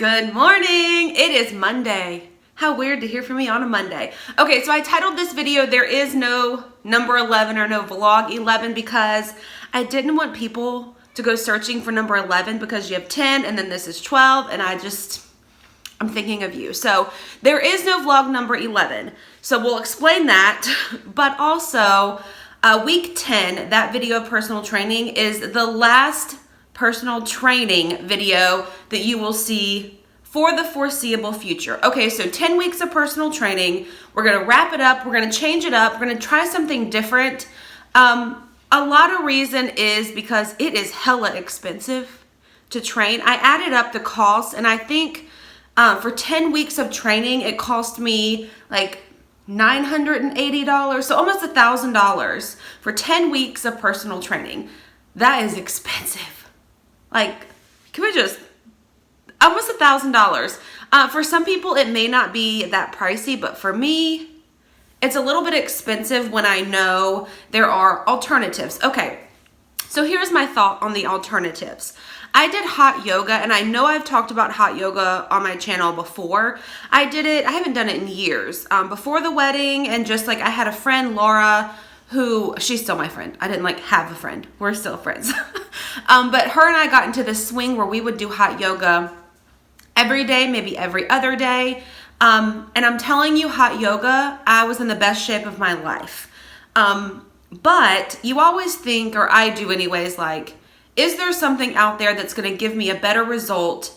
Good morning. It is Monday. How weird to hear from me on a Monday. Okay, so I titled this video, there is no number 11 or no vlog 11 because I didn't want people to go searching for number 11 because you have 10 and then this is 12 and I'm thinking of you. So there is no vlog number 11. So we'll explain that, but also week 10, that video of personal training is the last personal training video that you will see for the foreseeable future. Okay, so 10 weeks of personal training. We're gonna wrap it up. We're gonna change it up. We're gonna try something different. A lot of reason is because it is hella expensive to train. I added up the cost and I think for 10 weeks of training, it cost me like $980, so almost $1,000 for 10 weeks of personal training. That is expensive. Like, can we just, almost $1,000. For some people, it may not be that pricey, but for me, it's a little bit expensive when I know there are alternatives. Okay, so here's my thought on the alternatives. I did hot yoga, and I know I've talked about hot yoga on my channel before. I did it, I haven't done it in years. Before the wedding, and just like I had a friend, Laura, who, she's still my friend. I didn't like have a friend. We're still friends. But her and I got into this swing where we would do hot yoga every day, maybe every other day. And I'm telling you, hot yoga, I was in the best shape of my life. But you always think, or I do anyways, like, is there something out there that's going to give me a better result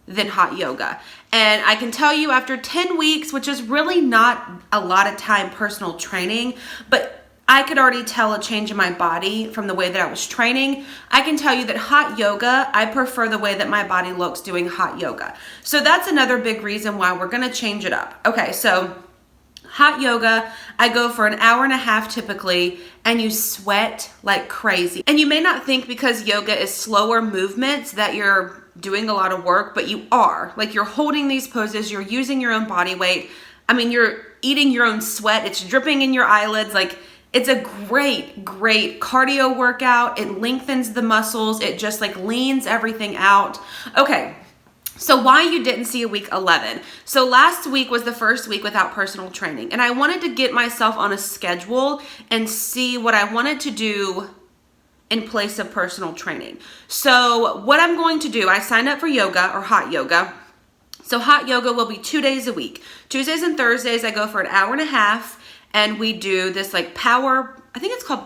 than hot yoga? And I can tell you after 10 weeks, which is really not a lot of time personal training, but I could already tell a change in my body from the way that I was training. I can tell you that hot yoga, I prefer the way that my body looks doing hot yoga. So that's another big reason why we're gonna change it up. Okay, so hot yoga, I go for an hour and a half typically, and you sweat like crazy. And you may not think because yoga is slower movements that you're doing a lot of work, but you are. Like, you're holding these poses, you're using your own body weight. I mean, you're eating your own sweat, it's dripping in your eyelids. Like, it's a great cardio workout. It lengthens the muscles. It just like leans everything out. Okay, so why you didn't see a week 11. So last week was the first week without personal training, and I wanted to get myself on a schedule and see what I wanted to do in place of personal training. So what I'm going to do, I signed up for yoga or hot yoga. So hot yoga will be 2 days a week. Tuesdays and Thursdays, I go for an hour and a half, and we do this like power, I think it's called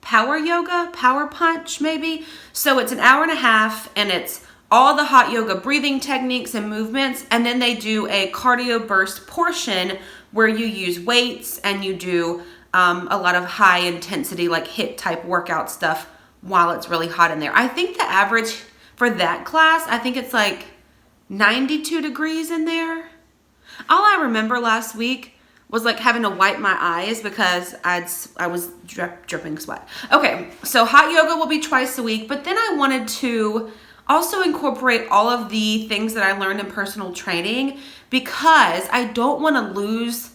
power yoga, power punch maybe. So it's an hour and a half, and it's all the hot yoga breathing techniques and movements, and then they do a cardio burst portion where you use weights and you do a lot of high intensity like HIIT type workout stuff while it's really hot in there. I think the average for that class, I think it's like 92 degrees in there. All I remember last week was like having to wipe my eyes because I was dripping sweat. Okay, so hot yoga will be twice a week, but then I wanted to also incorporate all of the things that I learned in personal training because I don't want to lose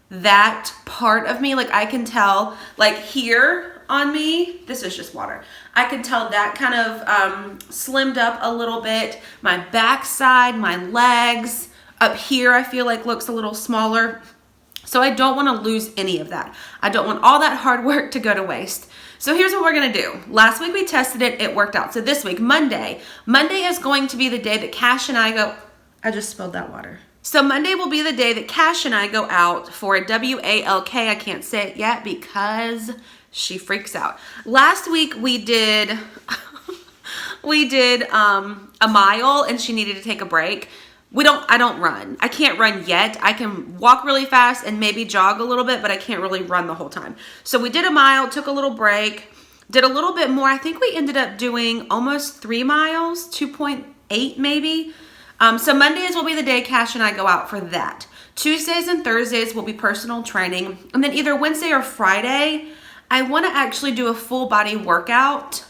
that part of me. Like, I can tell, like here on me, this is just water. I can tell that kind of slimmed up a little bit. My backside, my legs, up here I feel like looks a little smaller. So I don't want to lose any of that. I don't want all that hard work to go to waste. So here's what we're going to do. Last week we tested it. It worked out. So this week, Monday is going to be the day that Cash and I go, I just spilled that water. So Monday will be the day that Cash and I go out for a WALK. I can't say it yet because she freaks out. Last week we did, a mile and she needed to take a break. I don't run. I can't run yet. I can walk really fast and maybe jog a little bit, but I can't really run the whole time. So we did a mile, took a little break, did a little bit more. I think we ended up doing almost 3 miles, 2.8 maybe. So Mondays will be the day Cash and I go out for that. Tuesdays and Thursdays will be personal training. And then either Wednesday or Friday, I want to actually do a full body workout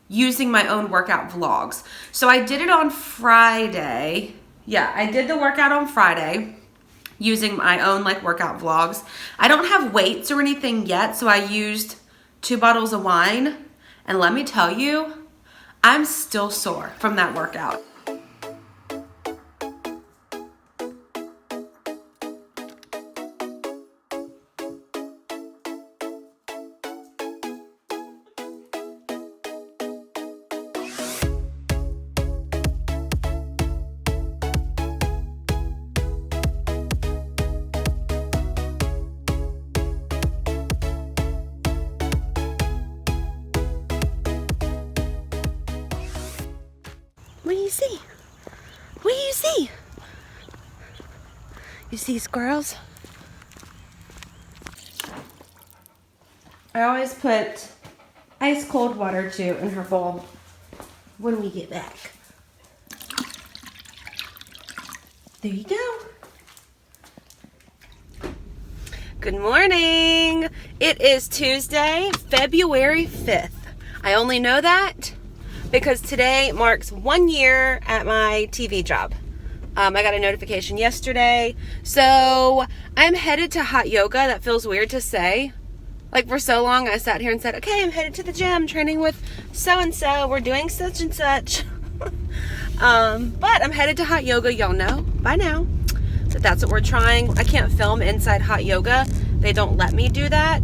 using my own workout vlogs. So I did it on Friday. Yeah, I did the workout on Friday using my own like workout vlogs. I don't have weights or anything yet, so I used 2 bottles of wine. And let me tell you, I'm still sore from that workout. Hey! You see squirrels? I always put ice cold water too in her bowl when we get back. There you go. Good morning. It is Tuesday, February 5th. I only know that because today marks 1 year at my TV job. I got a notification yesterday. So I'm headed to hot yoga. That feels weird to say. Like for so long I sat here and said, okay, I'm headed to the gym training with so-and-so. We're doing such and such. But I'm headed to hot yoga. Y'all know by now that that's what we're trying. I can't film inside hot yoga. They don't let me do that.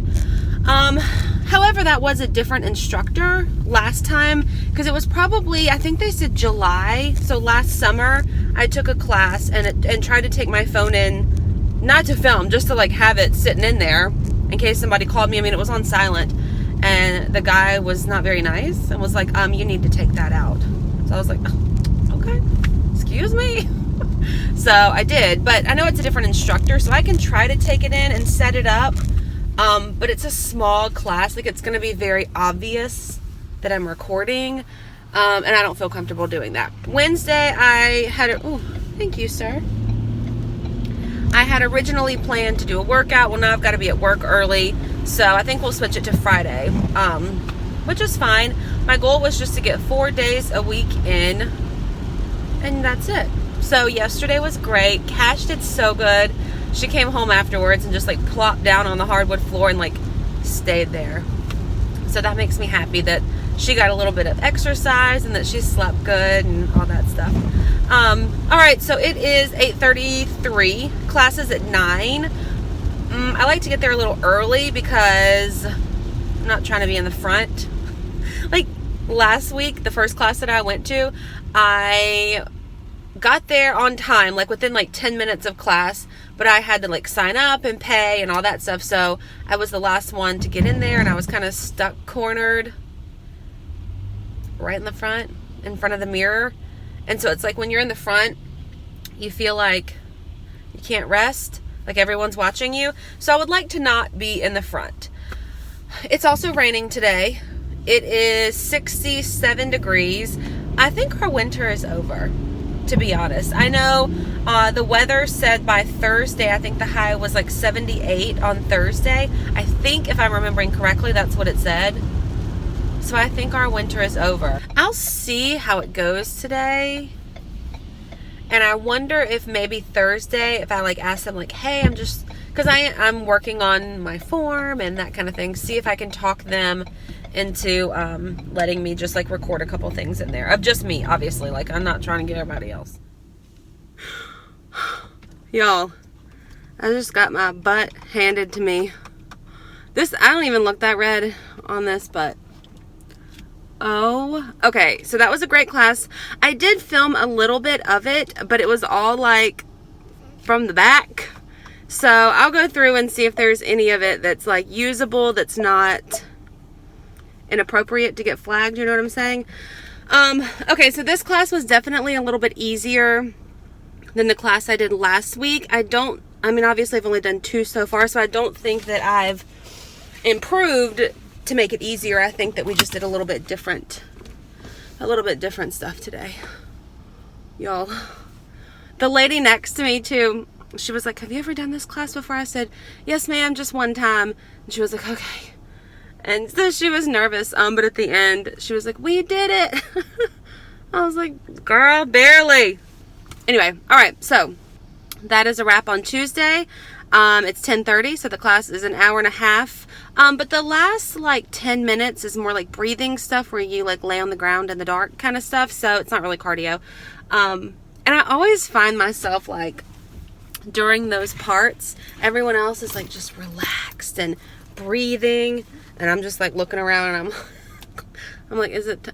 However, that was a different instructor last time because it was probably, I think they said July. So last summer I took a class and tried to take my phone in, not to film, just to like have it sitting in there in case somebody called me. I mean, it was on silent and the guy was not very nice and was like, you need to take that out. So I was like, oh, okay, excuse me. So I did, but I know it's a different instructor, so I can try to take it in and set it up. But it's a small class. Like it's going to be very obvious that I'm recording. And I don't feel comfortable doing that. Wednesday, I had thank you, sir. I had originally planned to do a workout. Well, now I've got to be at work early. So I think we'll switch it to Friday, which is fine. My goal was just to get 4 days a week in, and that's it. So yesterday was great. Cash did so good. She came home afterwards and just like plopped down on the hardwood floor and like stayed there. So that makes me happy that she got a little bit of exercise and that she slept good and all that stuff. All right, so it is 8:33. Class is at 9. I like to get there a little early because I'm not trying to be in the front. Like last week, the first class that I went to, I got there on time, like within like 10 minutes of class, but I had to like sign up and pay and all that stuff. So I was the last one to get in there and I was kind of stuck cornered right in the front, in front of the mirror. And so it's like when you're in the front, you feel like you can't rest, like everyone's watching you. So I would like to not be in the front. It's also raining today. It is 67 degrees. I think our winter is over, to be honest. I know the weather said by Thursday, I think the high was like 78 on Thursday. I think if I'm remembering correctly, that's what it said. So I think our winter is over. I'll see how it goes today. And I wonder if maybe Thursday, if I like ask them like, hey, I'm just, because I'm working on my form and that kind of thing, see if I can talk them into letting me just like record a couple things in there of just me, obviously. Like I'm not trying to get everybody else. Y'all, I just got my butt handed to me. This, I don't even look that red on this butt. Oh, okay. So that was a great class. I did film a little bit of it, but it was all like from the back. So I'll go through and see if there's any of it that's like usable, that's not inappropriate to get flagged. You know what I'm saying? Okay, so this class was definitely a little bit easier than the class I did last week. I mean, obviously I've only done 2 so far, so I don't think that I've improved to make it easier. I think that we just did a little bit different stuff today. Y'all, the lady next to me too, she was like, have you ever done this class before? I said, yes, ma'am, just one time. And she was like, okay. And so she was nervous, but at the end, she was like, we did it. I was like, girl, barely. Anyway, all right, so that is a wrap on Tuesday. It's 10:30, so the class is an hour and a half. But the last like 10 minutes is more like breathing stuff where you like lay on the ground in the dark kind of stuff. So it's not really cardio. And I always find myself like during those parts, everyone else is like just relaxed and breathing. And I'm just like looking around and I'm like,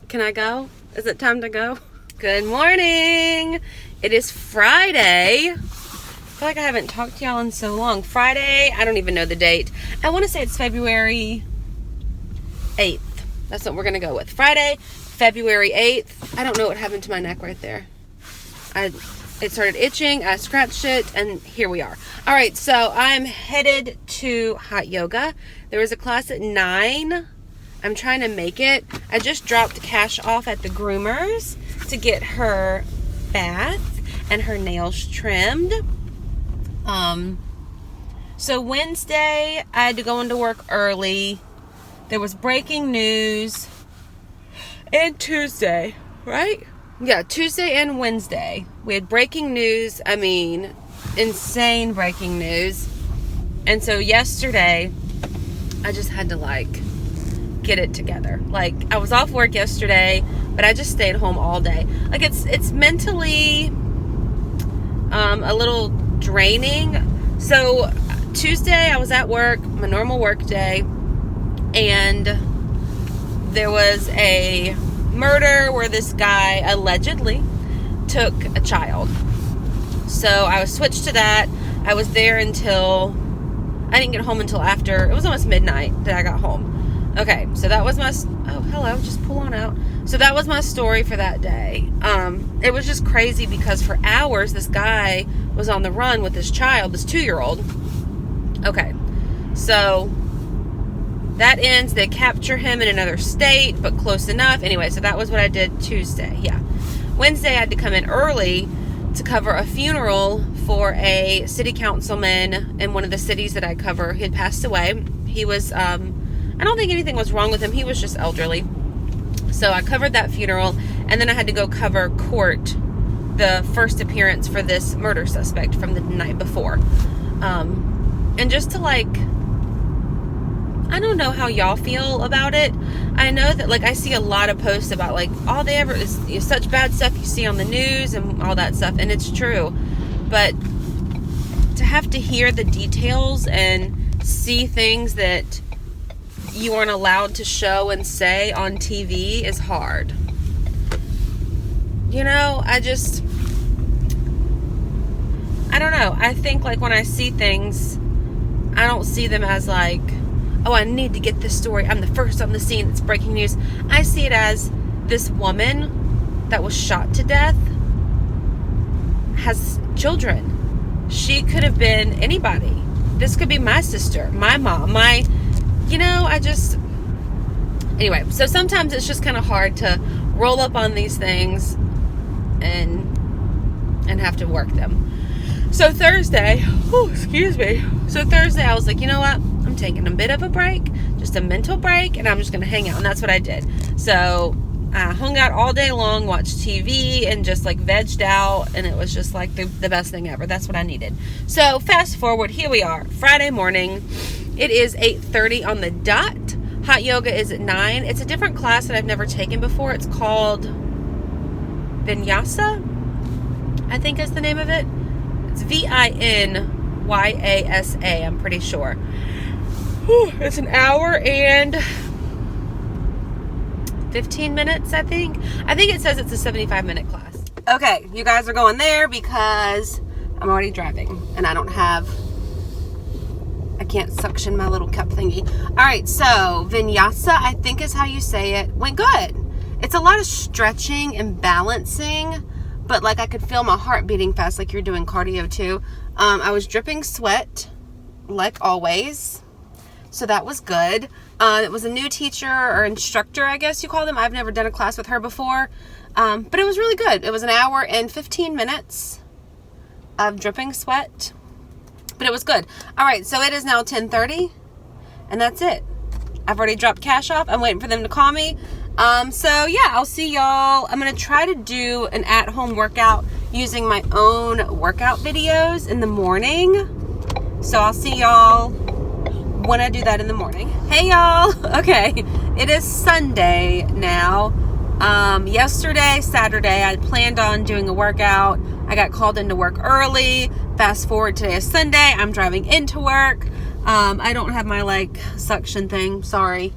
can I go? Is it time to go? Good morning. It is Friday. I feel like I haven't talked to y'all in so long. Friday, I don't even know the date. I want to say it's February 8th. That's what we're going to go with. Friday, February 8th. I don't know what happened to my neck right there. it started itching. I scratched it, and here we are. All right, so I'm headed to hot yoga. There was a class at 9. I'm trying to make it. I just dropped Cash off at the groomers to get her bath and her nails trimmed. So Wednesday, I had to go into work early. There was breaking news. And Tuesday, right? Yeah, Tuesday and Wednesday. We had breaking news. I mean, insane breaking news. And so yesterday, I just had to, get it together. I was off work yesterday, but I just stayed home all day. It's mentally a little draining. So Tuesday, I was at work, my normal work day, and there was a murder where this guy allegedly took a child. So I was switched to that. I was there until, I didn't get home until after, it was almost midnight that I got home. Okay, so that was my, oh, hello, just pull on out. So that was my story for that day. It was just crazy because for hours, this guy was on the run with this child, this 2-year-old. Okay, so that ends. They capture him in another state, but close enough. Anyway, so that was what I did Tuesday. Yeah. Wednesday, I had to come in early to cover a funeral for a city councilman in one of the cities that I cover. He had passed away. He was, I don't think anything was wrong with him. He was just elderly. So I covered that funeral, and then I had to go cover court, the first appearance for this murder suspect from the night before. And just to I don't know how y'all feel about it. I know that I see a lot of posts about all they ever is such bad stuff you see on the news and all that stuff, and it's true. But to have to hear the details and see things that you aren't allowed to show and say on TV is hard. I don't know. I think when I see things, I don't see them as oh, I need to get this story. I'm the first on the scene. It's breaking news. I see it as this woman that was shot to death has children. She could have been anybody. This could be my sister, my mom, anyway, so sometimes it's just kind of hard to roll up on these things and have to work them. So Thursday, So Thursday I was like, you know what? I'm taking a bit of a break, just a mental break, and I'm just going to hang out. And that's what I did. So I hung out all day long, watched TV, and just vegged out. And it was just the best thing ever. That's what I needed. So fast forward, here we are, Friday morning. It is 8:30 on the dot. Hot yoga is at 9. It's a different class that I've never taken before. It's called Vinyasa, I think is the name of it. It's Vinyasa, I'm pretty sure. It's an hour and 15 minutes, I think. I think it says it's a 75-minute class. Okay, you guys are going there because I'm already driving and I can't suction my little cup thingy. All right, so Vinyasa, I think is how you say it, went good. It's a lot of stretching and balancing, but I could feel my heart beating fast like you're doing cardio too. I was dripping sweat like always. So that was good. It was a new teacher or instructor, I guess you call them. I've never done a class with her before. But it was really good. It was an hour and 15 minutes of dripping sweat. But it was good. All right, so it is now 10:30. And that's it. I've already dropped Cash off. I'm waiting for them to call me. So yeah, I'll see y'all. I'm going to try to do an at-home workout using my own workout videos in the morning. So I'll see y'all when I do that in the morning. Hey y'all. Okay. It is Sunday now. Yesterday, Saturday, I planned on doing a workout. I got called into work early. Fast forward, today is Sunday. I'm driving into work. I don't have my suction thing. Sorry.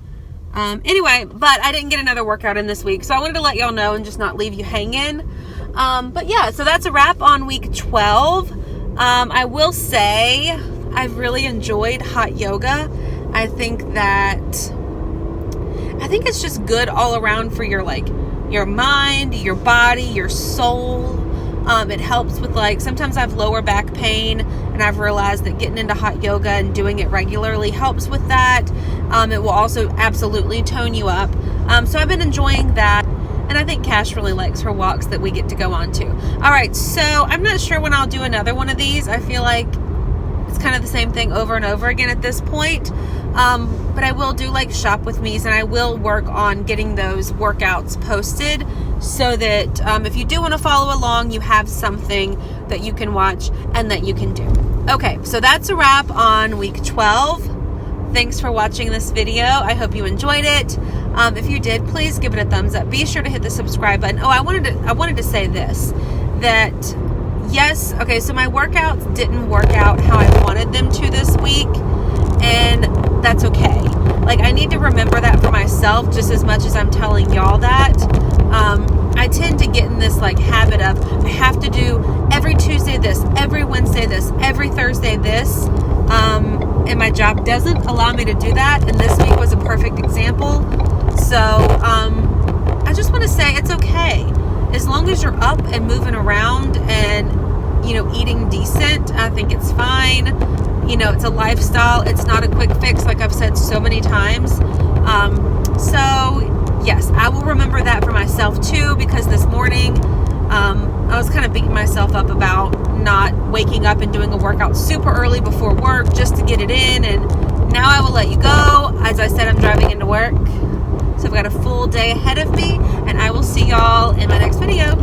Anyway, but I didn't get another workout in this week. So I wanted to let y'all know and just not leave you hanging. But yeah, so that's a wrap on week 12. I will say I've really enjoyed hot yoga. I think it's just good all around for your mind, your body, your soul. It helps with, like, sometimes I have lower back pain, and I've realized that getting into hot yoga and doing it regularly helps with that. It will also absolutely tone you up. So I've been enjoying that. And I think Cash really likes her walks that we get to go on to. All right, so I'm not sure when I'll do another one of these. I feel like it's kind of the same thing over and over again at this point. But I will do like shop with me's, and I will work on getting those workouts posted so that if you do want to follow along, you have something that you can watch and that you can do. Okay, so that's a wrap on week 12. Thanks for watching this video. I hope you enjoyed it. If you did, please give it a thumbs up. Be sure to hit the subscribe button. Oh, I wanted to say this, that yes, okay, so my workouts didn't work out how I wanted them to this week, and that's okay. Like, I need to remember that for myself just as much as I'm telling y'all that. I tend to get in this like habit of I have to do every Tuesday this, every Wednesday this, every Thursday this, and my job doesn't allow me to do that, and this week was a perfect example. So I just want to say it's okay as long as you're up and moving around and, you know, eating decent. I think it's fine. You know, it's a lifestyle. It's not a quick fix, like I've said so many times. So yes, I will remember that for myself too, because this morning I was kind of beating myself up about not waking up and doing a workout super early before work just to get it in. And now I will let you go. As I said, I'm driving into work. So I've got a full day ahead of me, and I will see y'all in my next video.